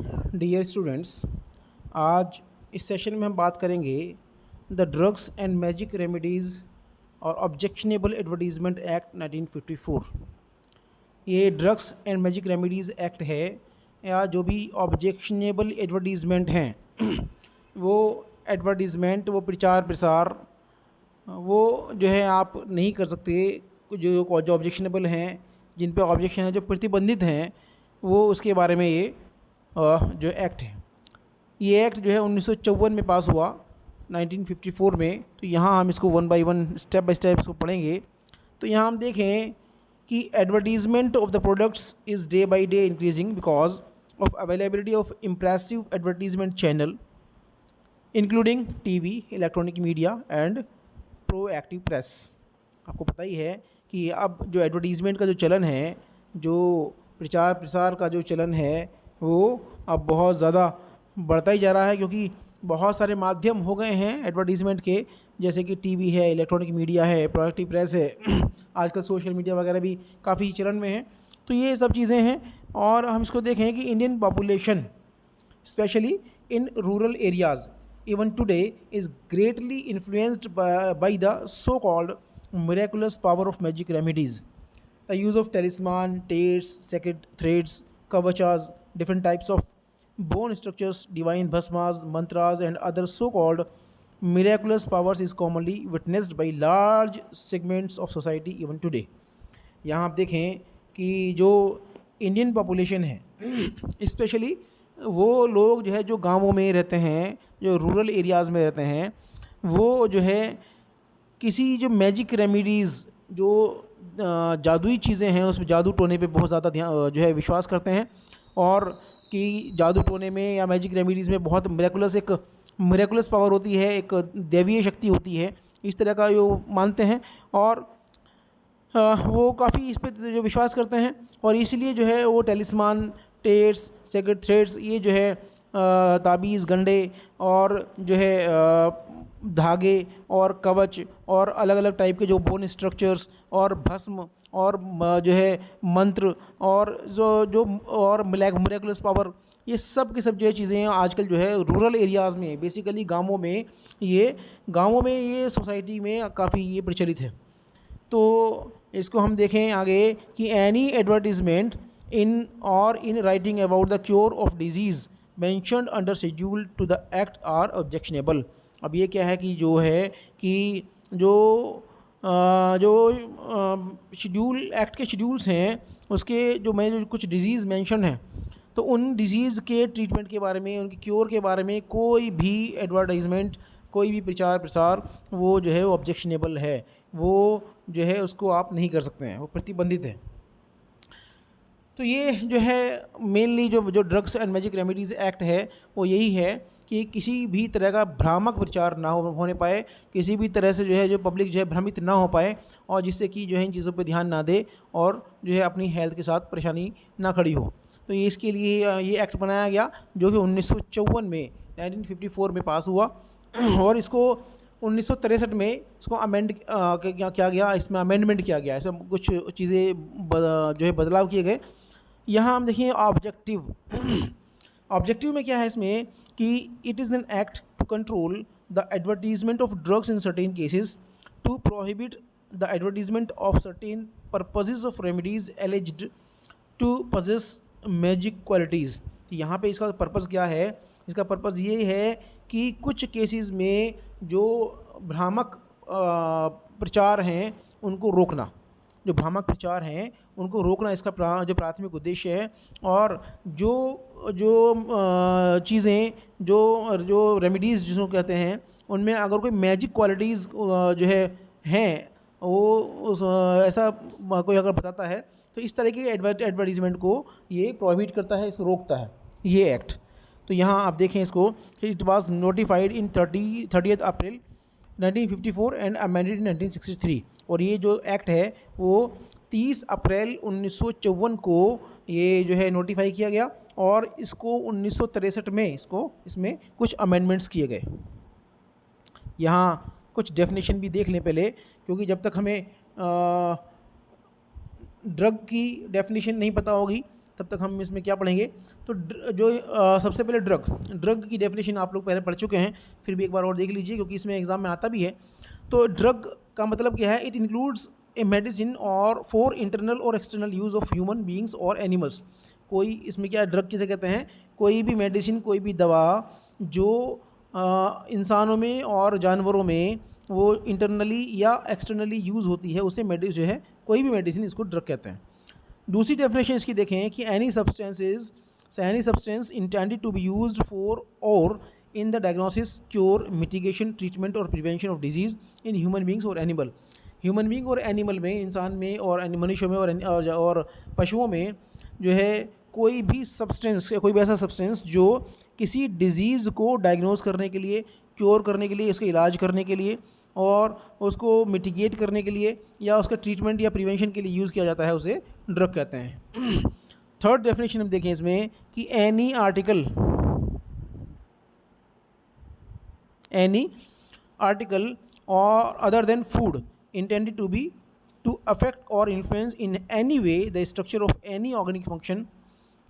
Dear students, आज इस session में हम बात करेंगे the drugs and magic remedies और ऑब्जेक्शनेबल एडवर्टीज़मेंट एक्ट 1954। ये drugs and magic remedies act है, या जो भी ऑब्जेक्शनेबल एडवर्टीज़मेंट हैं वो एडवर्टीज़मेंट, वो प्रचार प्रसार, वो जो है आप नहीं कर सकते। जो जो ऑब्जेक्शनेबल हैं, जिन पे ऑब्जेक्शन है, जो प्रतिबंधित हैं, वो उसके बारे में ये जो एक्ट है। ये एक्ट जो है 1954 में पास हुआ, 1954 में। तो यहाँ हम इसको one by one, step by step इसको पढ़ेंगे। तो यहाँ हम देखें कि advertisement of the products is day by day increasing because of availability of impressive advertisement channel including TV, electronic media and proactive press. आपको पता ही है कि अब जो एडवर्टीज़मेंट का जो चलन है, जो प्रचार प्रसार का जो चलन है, वो अब बहुत ज़्यादा बढ़ता ही जा रहा है, क्योंकि बहुत सारे माध्यम हो गए हैं एडवर्टीज़मेंट के, जैसे कि टीवी है, इलेक्ट्रॉनिक मीडिया है, प्रोएक्टिव प्रेस है आजकल सोशल मीडिया वगैरह भी काफ़ी चलन में है। तो ये सब चीज़ें हैं। और हम इसको देखें कि Indian population especially in rural areas even today is greatly influenced by the so-called miraculous power of magic remedies. The use of talisman, tates, sacred threads, kavachas, different types of bone structures, divine bhasmas, mantras and other so-called miraculous powers is commonly witnessed by large segments of society even today. यहाँ आप देखें कि जो Indian population है specially वो लोग जो है जो गांवों में रहते हैं, जो रूरल एरियाज़ में रहते हैं, वो जो है किसी जो मैजिक रेमेडीज़, जो जादुई चीज़ें हैं, उसमें जादू टोने पे बहुत ज़्यादा ध्यान जो है विश्वास करते हैं। और कि जादू टोने में या मैजिक रेमेडीज़ में बहुत मिरेकुलस पावर होती है, एक दैवीय शक्ति होती है, इस तरह का वो मानते हैं। और वो काफ़ी इस पे जो विश्वास करते हैं, और इसलिए जो है वो टेलिस्मान, टेट्स, सेक्रेट थ्रेड्स, ये जो है ताबीज़, गंडे और जो है धागे और कवच और अलग अलग टाइप के जो बोन स्ट्रक्चर्स और भस्म और जो है मंत्र और जो और मिरेकुलस पावर, ये सब की सब जो है चीज़ें आजकल जो है रूरल एरियाज़ में, बेसिकली गांवों में ये सोसाइटी में काफ़ी ये प्रचलित है। तो इसको हम देखें आगे कि any advertisement in writing about the cure of disease mentioned under schedule two the act are objectionable. अब ये क्या है कि जो है कि जो जो शेड्यूल, एक्ट के शेड्यूल्स हैं, उसके जो कुछ डिजीज़ मेंशन हैं, तो उन डिजीज़ के ट्रीटमेंट के बारे में, उनके क्योर के बारे में कोई भी एडवर्टाइजमेंट, कोई भी प्रचार प्रसार, वो जो है वो ऑब्जेक्शनेबल है, वो जो है उसको आप नहीं कर सकते हैं, वो प्रतिबंधित है। तो ये जो है मेनली जो drugs and magic remedies act है, वो यही है कि किसी भी तरह का भ्रामक प्रचार ना होने पाए, किसी भी तरह से जो है जो पब्लिक जो है भ्रमित ना हो पाए, और जिससे कि जो है इन चीज़ों पर ध्यान ना दे और जो है अपनी हेल्थ के साथ परेशानी ना खड़ी हो। तो ये इसके लिए ये एक्ट बनाया गया, जो कि 1954 में 1954 में पास हुआ। और इसको 1963 में इसको अमेंड किया गया, इसमें अमेंडमेंट किया गया, ऐसे कुछ चीज़ें जो है बदलाव किए गए। यहाँ हम देखिए ऑब्जेक्टिव ऑब्जेक्टिव में क्या है इसमें कि it is an act to control the advertisement of drugs in certain cases, to prohibit the advertisement of certain purposes of remedies alleged to possess magic qualities. तो यहाँ पे इसका पर्पज़ क्या है? इसका पर्पज़ ये है कि कुछ केसेस में जो भ्रामक प्रचार हैं उनको रोकना, जो भ्रामक प्रचार हैं उनको रोकना इसका जो प्राथमिक उद्देश्य है। और जो जो चीज़ें, जो रेमेडीज़ जिसको कहते हैं, उनमें अगर कोई मैजिक क्वालिटीज़ जो है हैं, वो ऐसा कोई अगर बताता है, तो इस तरह की एडवर्टीज़मेंट को ये प्रोहिबिट करता है, इसको रोकता है ये एक्ट। तो यहाँ आप देखें इसको, it was notified in 30 April 1954 and amended in 1963। और ये जो एक्ट है वो 30 अप्रैल 1954 को ये जो है नोटिफाई किया गया, और इसको 1963 में इसमें कुछ अमेंडमेंट्स किए गए। यहाँ कुछ डेफिनेशन भी देख लें पहले, क्योंकि जब तक हमें ड्रग की डेफिनेशन नहीं पता होगी तब तक हम इसमें क्या पढ़ेंगे। तो सबसे पहले ड्रग की डेफिनेशन आप लोग पहले पढ़ चुके हैं, फिर भी एक बार और देख लीजिए क्योंकि इसमें एग्जाम में आता भी है। तो ड्रग का मतलब क्या है, इट इंक्लूड्स ए मेडिसिन और फॉर इंटरनल और external use of human beings और एनिमल्स। कोई इसमें क्या ड्रग किसे कहते हैं, कोई भी मेडिसिन, कोई भी दवा जो इंसानों में और जानवरों में वो इंटरनली या एक्सटर्नली यूज़ होती है, उसे जो है कोई भी मेडिसिन, इसको ड्रग कहते हैं। दूसरी डेफिनेशन इसकी देखें कि any substance intended to be used for or in the diagnosis, cure, mitigation, treatment or prevention of disease in human beings or animal. Human being और एनिमल में, इंसान में और मनुष्यों में और पशुओं में जो है कोई भी सब्सटेंस या कोई भी ऐसा सब्सटेंस जो किसी डिज़ीज़ को डायग्नोज करने के लिए, क्योर करने के लिए, उसका इलाज करने के लिए और उसको मिटिगेट करने के लिए या उसका ट्रीटमेंट या प्रिवेंशन के लिए यूज़ किया जाता है, उसे ड्रग कहते हैं। थर्ड डेफिनेशन हम देखें इसमें कि एनी आर्टिकल और other than food intended to affect or influence in any way the structure of any organic function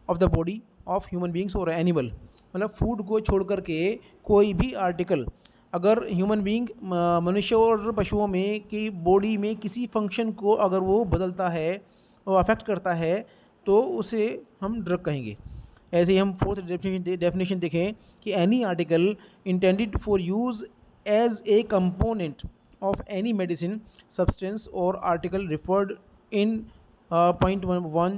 of the body of human beings or animal। मतलब फूड को छोड़ करके कोई भी आर्टिकल अगर ह्यूमन बींग, मनुष्य और पशुओं में की बॉडी में किसी फंक्शन को अगर वो बदलता है, वो अफेक्ट करता है, तो उसे हम ड्रग कहेंगे। ऐसे ही हम फोर्थ डेफिनेशन देखें कि any article intended for use as a component of any medicine, substance or article referred in point 1,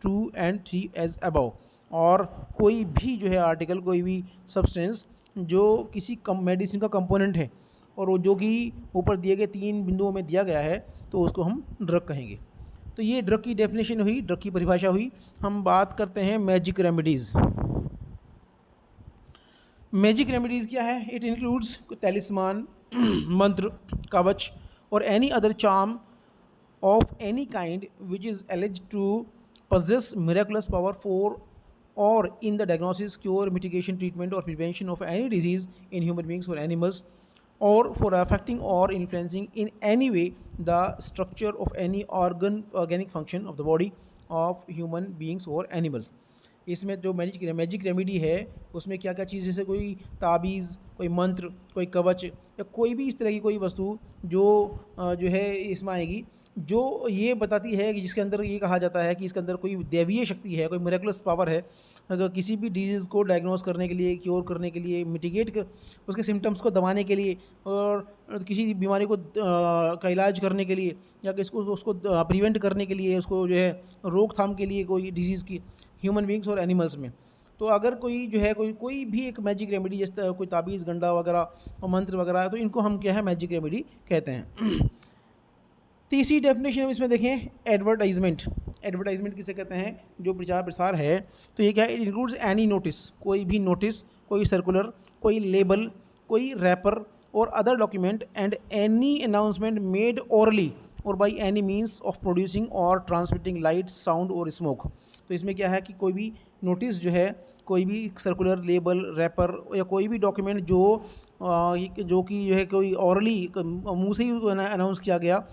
2 and 3 as above। और कोई भी जो है आर्टिकल, कोई भी सब्सटेंस जो किसी मेडिसिन का कंपोनेंट है और वो जो कि ऊपर दिए गए 3 बिंदुओं में दिया गया है, तो उसको हम ड्रग कहेंगे। तो ये ड्रग की डेफिनेशन हुई, ड्रग की परिभाषा हुई। हम बात करते हैं मैजिक रेमेडीज़। मैजिक रेमेडीज़ क्या है? इट इंक्लूड्स talisman, मंत्र, कवच और any other charm of any kind which is alleged to possess miraculous power for or in the diagnosis, cure, mitigation, treatment or prevention of any disease in human beings or animals, or for affecting or influencing in any way the structure of any organic function of the body of human beings or animals। इसमें जो magic remedy है उसमें क्या क्या चीज़, जैसे कोई ताबीज़, कोई मंत्र, कोई कवच या कोई भी इस तरह की कोई वस्तु जो है इसमें आएगी, जो ये बताती है कि जिसके अंदर ये कहा जाता है कि इसके अंदर कोई दैवीय शक्ति है, कोई मिरेकुलस पावर है, अगर किसी भी डिजीज़ को डायग्नोस करने के लिए, क्योर करने के लिए, मिटिगेट उसके सिम्टम्स को दबाने के लिए और किसी बीमारी को का इलाज करने के लिए या किसको उसको प्रिवेंट करने के लिए, उसको जो है रोकथाम के लिए कोई डिजीज़ की, ह्यूमन बींग्स और एनिमल्स में। तो अगर कोई जो है कोई भी एक मैजिक रेमेडी, जैसे कोई ताबीज़, गंडा वगैरह और मंत्र वगैरह है, तो इनको हम क्या है, मैजिक रेमेडी कहते हैं। तीसरी डेफिनेशन हम इसमें देखें, एडवर्टाइजमेंट। एडवर्टाइजमेंट किसे कहते हैं? जो प्रचार प्रसार है। तो ये क्या है? इट इंक्लूड्स एनी नोटिस, कोई भी नोटिस, कोई सर्कुलर, कोई लेबल, कोई wrapper or other document and any announcement made orally or by any means of producing or transmitting light, sound or smoke. तो इसमें क्या है कि कोई भी नोटिस जो है, कोई भी सर्कुलर, लेबल, रैपर या कोई भी डॉक्यूमेंट जो कि जो है कोई ऑरली मुँह से ही अनाउंस किया गया,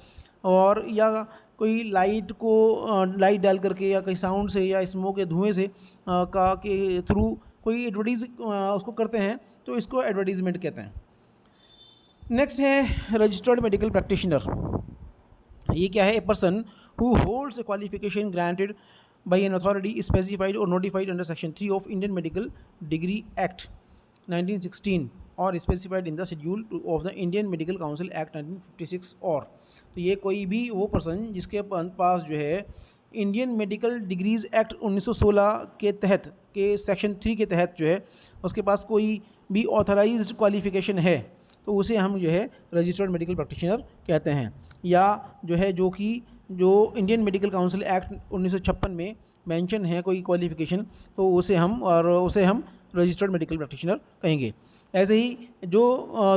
और या कोई लाइट डाल करके या कहीं साउंड से या स्मोक या धुएं से के थ्रू कोई एडवर्टीज़ उसको करते हैं, तो इसको एडवर्टीज़मेंट कहते हैं। नेक्स्ट है रजिस्टर्ड मेडिकल प्रैक्टिशनर। ये क्या है? ए person who holds A qualification granted by an authority specified or notified under section 3 of Indian Medical Degree Act 1916 or specified in the schedule of the Indian Medical Council Act 1956 और। तो ये कोई भी वो person जिसके पास जो है Indian medical degrees act 1916 के तहत के सेक्शन 3 के तहत जो है उसके पास कोई भी ऑथराइज्ड क्वालिफिकेशन है, तो उसे हम जो है रजिस्टर्ड मेडिकल प्रैक्टिशनर कहते हैं। या जो इंडियन मेडिकल काउंसिल एक्ट 1956 में मेंशन है कोई क्वालिफिकेशन, तो उसे हम रजिस्टर्ड मेडिकल प्रैक्टिशनर कहेंगे। ऐसे ही जो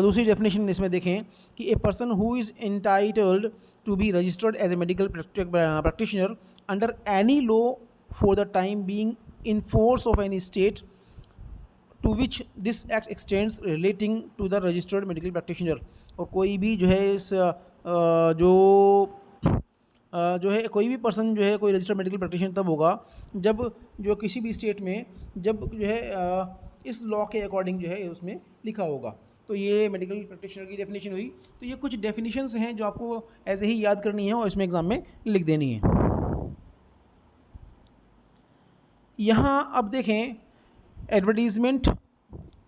दूसरी डेफिनेशन इसमें देखें कि a person who is entitled to be registered as a medical practitioner under any law for the time being in force of any state to which this act extends relating to the registered medical practitioner. और कोई भी जो है इस जो जो है कोई भी पर्सन जो है कोई रजिस्टर्ड मेडिकल प्रैक्टिशनर तब होगा जब जो किसी भी स्टेट में जब जो है इस लॉ के अकॉर्डिंग जो है उसमें लिखा होगा। तो ये मेडिकल प्रैक्टिशनर की डेफिनेशन हुई। तो ये कुछ डेफिनेशंस हैं जो आपको ऐसे ही याद करनी है और इसमें एग्ज़ाम में लिख देनी है। यहाँ अब देखें एडवर्टीज़मेंट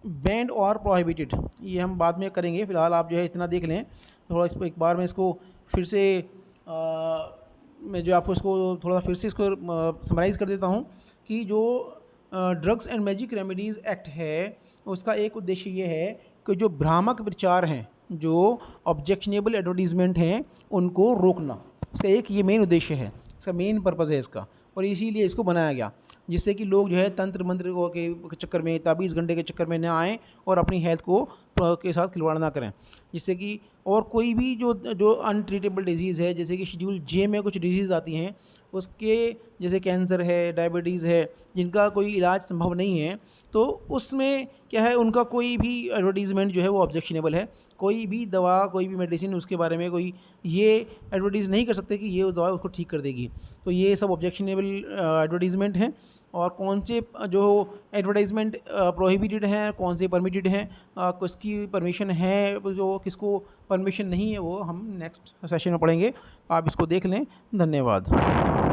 बैंड और प्रोहिबिटेड, ये हम बाद में करेंगे, फ़िलहाल आप जो है इतना देख लें। थोड़ा इसको एक बार मैं इसको फिर से मैं जो आपको इसको थोड़ा फिर से इसको समराइज़ कर देता हूँ कि जो drugs and magic remedies act है उसका एक उद्देश्य ये है कि जो भ्रामक प्रचार हैं, जो ऑब्जेक्शनेबल एडवर्टीज़मेंट हैं, उनको रोकना। इसका एक ये मेन उद्देश्य है, इसका मेन पर्पज़ है इसका, और इसीलिए इसको बनाया गया जिससे कि लोग जो है तंत्र मंत्र के चक्कर में, ताबीज़ गंडे के चक्कर में ना आएँ और अपनी हेल्थ को के साथ खिलवाड़ ना करें। जिससे कि और कोई भी जो जो अनट्रीटेबल डिजीज़ है, जैसे कि शेड्यूल जे में कुछ डिजीज़ आती हैं उसके, जैसे कैंसर है, डायबिटीज़ है, जिनका कोई इलाज संभव नहीं है, तो उसमें क्या है, उनका कोई भी एडवर्टीज़मेंट जो है वो ऑब्जेक्शनेबल है। कोई भी दवा, कोई भी मेडिसिन उसके बारे में कोई ये एडवर्टीज़ नहीं कर सकते कि ये उस दवा उसको ठीक कर देगी। तो ये सब ऑब्जेक्शनेबल एडवर्टीज़मेंट हैं। और कौन से जो एडवर्टाइजमेंट प्रोहिबिटेड हैं, कौन से परमिटेड हैं, किसकी परमिशन है, जो किसको परमिशन नहीं है, वो हम नेक्स्ट सेशन में पढ़ेंगे। आप इसको देख लें। धन्यवाद।